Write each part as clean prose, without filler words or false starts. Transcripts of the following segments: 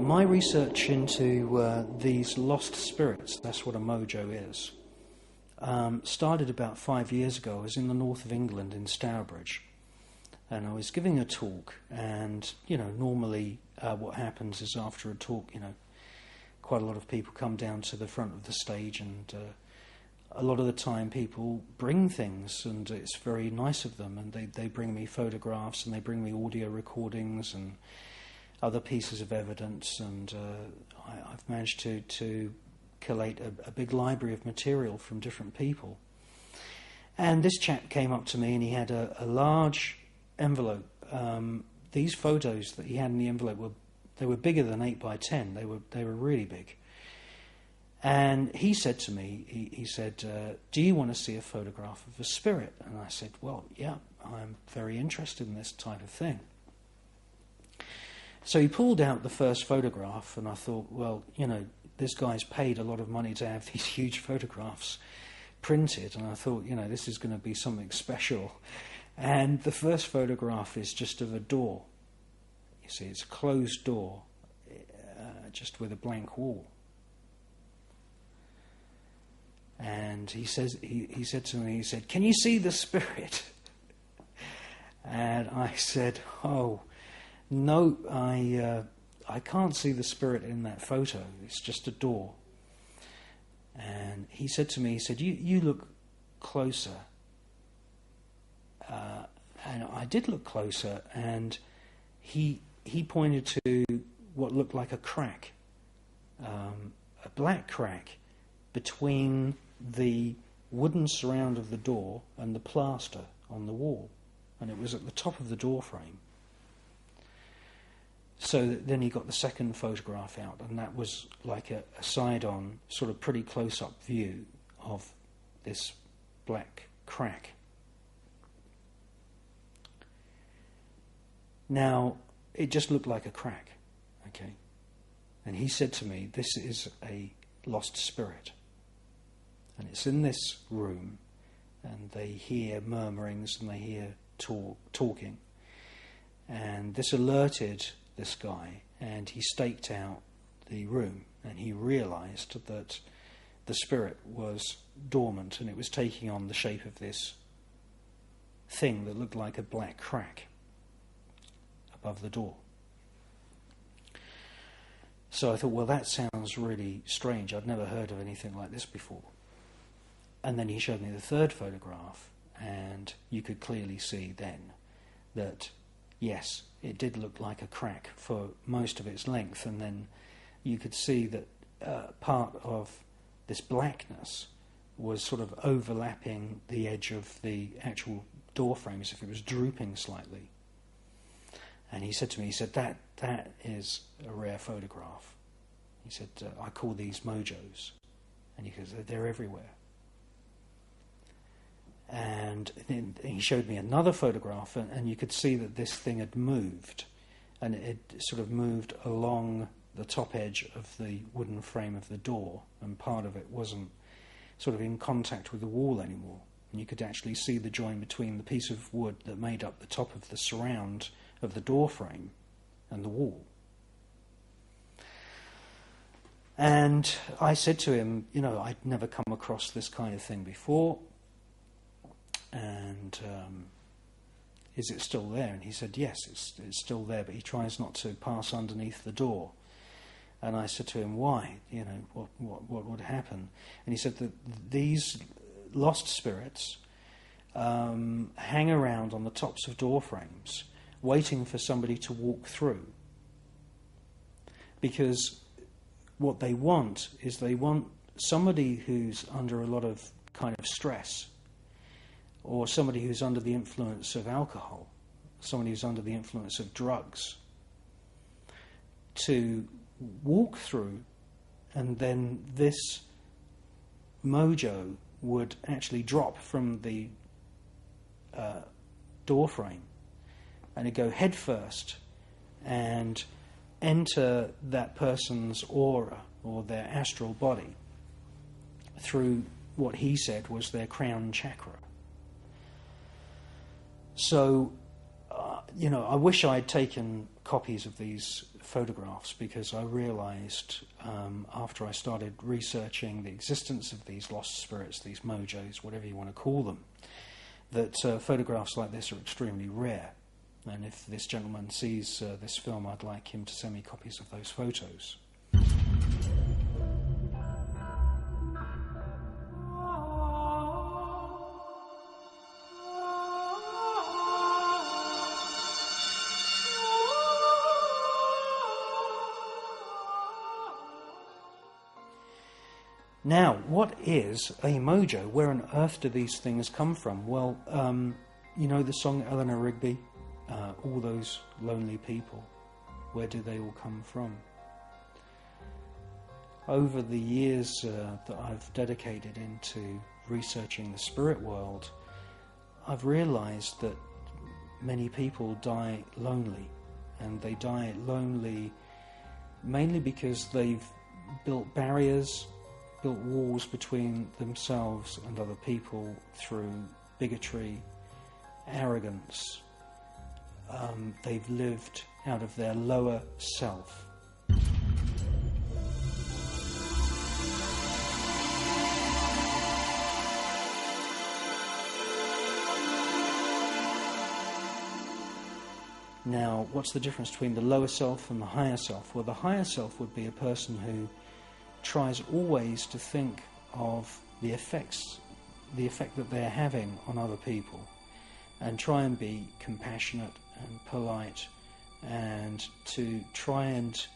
my research into these lost spirits, that's what a mojo is, started about 5 years ago. I was in the north of England in Stourbridge, and I was giving a talk, and, normally what happens is after a talk, quite a lot of people come down to the front of the stage, and a lot of the time people bring things, and it's very nice of them, and they bring me photographs, and they bring me audio recordings and other pieces of evidence, and I've managed to collate a big library of material from different people. And this chap came up to me, and he had a large envelope. These photos that he had in the envelope were bigger than 8 by 10. They were really big. And he said to me, he said, "Do you want to see a photograph of a spirit?" And I said, "Well, yeah, I'm very interested in this type of thing." So he pulled out the first photograph, and I thought, well, this guy's paid a lot of money to have these huge photographs printed, and I thought, this is going to be something special. And the first photograph is just of a door. You see, it's a closed door, just with a blank wall. And he said to me, "Can you see the spirit?" And I said, "Oh, no, I can't see the spirit in that photo. It's just a door." And he said to me, you look closer. And I did look closer, and he pointed to what looked like a crack, a black crack between the wooden surround of the door and the plaster on the wall, and it was at the top of the door frame. So then he got the second photograph out, and that was like a side-on, sort of pretty close-up view of this black crack. Now, it just looked like a crack, okay? And he said to me, "This is a lost spirit. And it's in this room, and they hear murmurings, and they hear talking." And this alerted this guy, and he staked out the room, and he realized that the spirit was dormant, and it was taking on the shape of this thing that looked like a black crack above the door. So I thought, well, that sounds really strange. I'd never heard of anything like this before. And then he showed me the third photograph, and you could clearly see then that, yes, it did look like a crack for most of its length, and then you could see that part of this blackness was sort of overlapping the edge of the actual door frame as if it was drooping slightly. And he said to me, that is a rare photograph. He said, "I call these mojos." And he goes, "They're everywhere." And then he showed me another photograph, and you could see that this thing had moved, and it sort of moved along the top edge of the wooden frame of the door, and part of it wasn't sort of in contact with the wall anymore. And you could actually see the join between the piece of wood that made up the top of the surround of the door frame and the wall. And I said to him, I'd never come across this kind of thing before, and is it still there? And he said, yes, it's still there, but he tries not to pass underneath the door. And I said to him, why? What would happen? And he said that these lost spirits hang around on the tops of door frames, waiting for somebody to walk through. Because what they want is they want somebody who's under a lot of kind of stress, or somebody who's under the influence of alcohol, somebody who's under the influence of drugs, to walk through, and then this mojo would actually drop from the door frame, and it'd go head first and enter that person's aura or their astral body through what he said was their crown chakra. So, I wish I'd taken copies of these photographs because I realized after I started researching the existence of these lost spirits, these mojos, whatever you want to call them, that photographs like this are extremely rare. And if this gentleman sees this film, I'd like him to send me copies of those photos. Now, what is a mojo? Where on earth do these things come from? Well, you know the song Eleanor Rigby? All those lonely people. Where do they all come from? Over the years that I've dedicated into researching the spirit world, I've realized that many people die lonely. And they die lonely mainly because they've built barriers, built walls between themselves and other people through bigotry, arrogance. They've lived out of their lower self. Now, what's the difference between the lower self and the higher self? Well, the higher self would be a person who tries always to think of the effect that they're having on other people, and try and be compassionate and polite, and to try and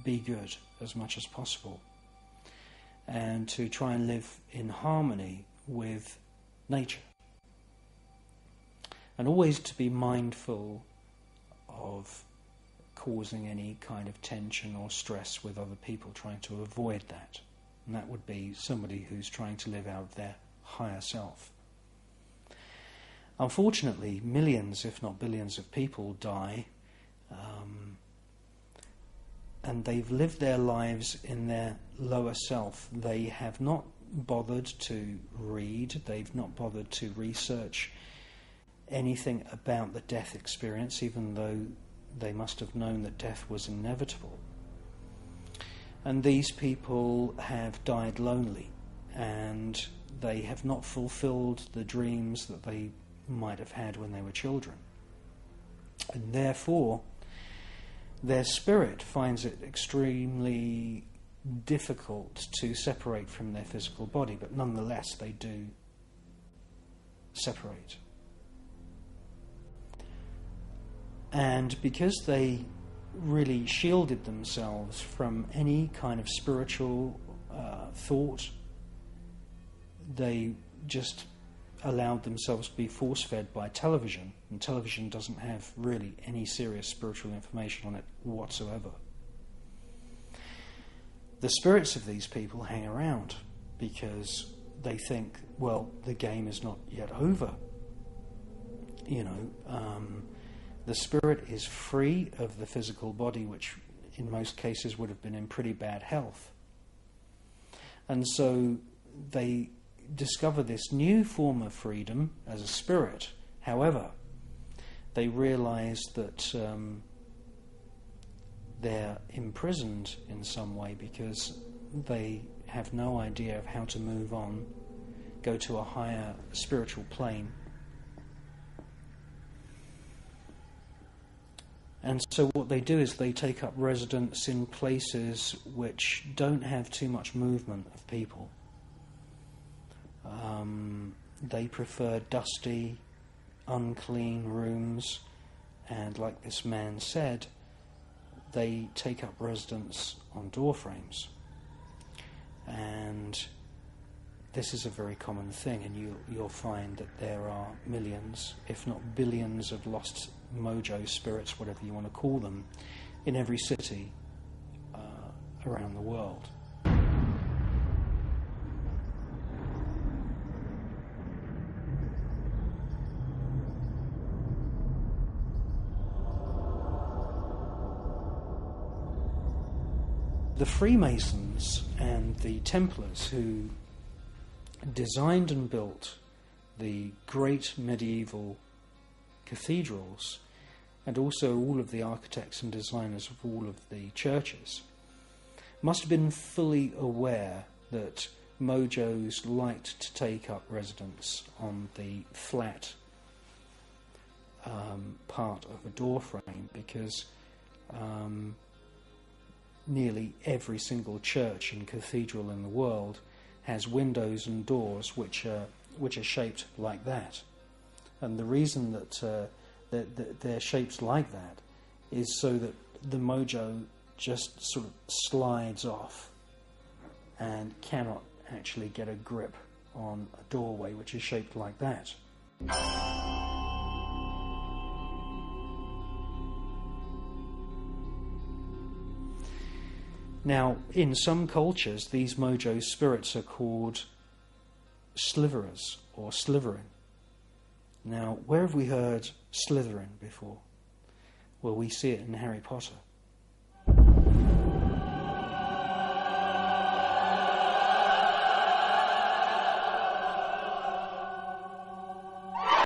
be good as much as possible, and to try and live in harmony with nature, and always to be mindful of causing any kind of tension or stress with other people, trying to avoid that. And that would be somebody who's trying to live out of their higher self. Unfortunately, millions, if not billions of people die, and they've lived their lives in their lower self. They have not bothered to read, they've not bothered to research anything about the death experience, even though they must have known that death was inevitable. And these people have died lonely, and they have not fulfilled the dreams that they might have had when they were children. And therefore, their spirit finds it extremely difficult to separate from their physical body, but nonetheless they do separate. And because they really shielded themselves from any kind of spiritual thought, they just allowed themselves to be force-fed by television, and television doesn't have really any serious spiritual information on it whatsoever. The spirits of these people hang around because they think, well, the game is not yet over. The spirit is free of the physical body, which in most cases would have been in pretty bad health. And so they discover this new form of freedom as a spirit. However, they realize that they're imprisoned in some way because they have no idea of how to move on, go to a higher spiritual plane. And so what they do is they take up residence in places which don't have too much movement of people. They prefer dusty, unclean rooms, and like this man said, they take up residence on door frames. And this is a very common thing, and you'll find that there are millions, if not billions, of lost mojo spirits, whatever you want to call them, in every city around the world. The Freemasons and the Templars, who designed and built the great medieval cathedrals, and also all of the architects and designers of all of the churches, must have been fully aware that mojos liked to take up residence on the flat part of a door frame, because nearly every single church and cathedral in the world has windows and doors which are shaped like that. And the reason that they're shaped like that is so that the mojo just sort of slides off and cannot actually get a grip on a doorway which is shaped like that. Now, in some cultures, these mojo spirits are called sliverers or Slytherin. Now, where have we heard Slytherin before? Well, we see it in Harry Potter.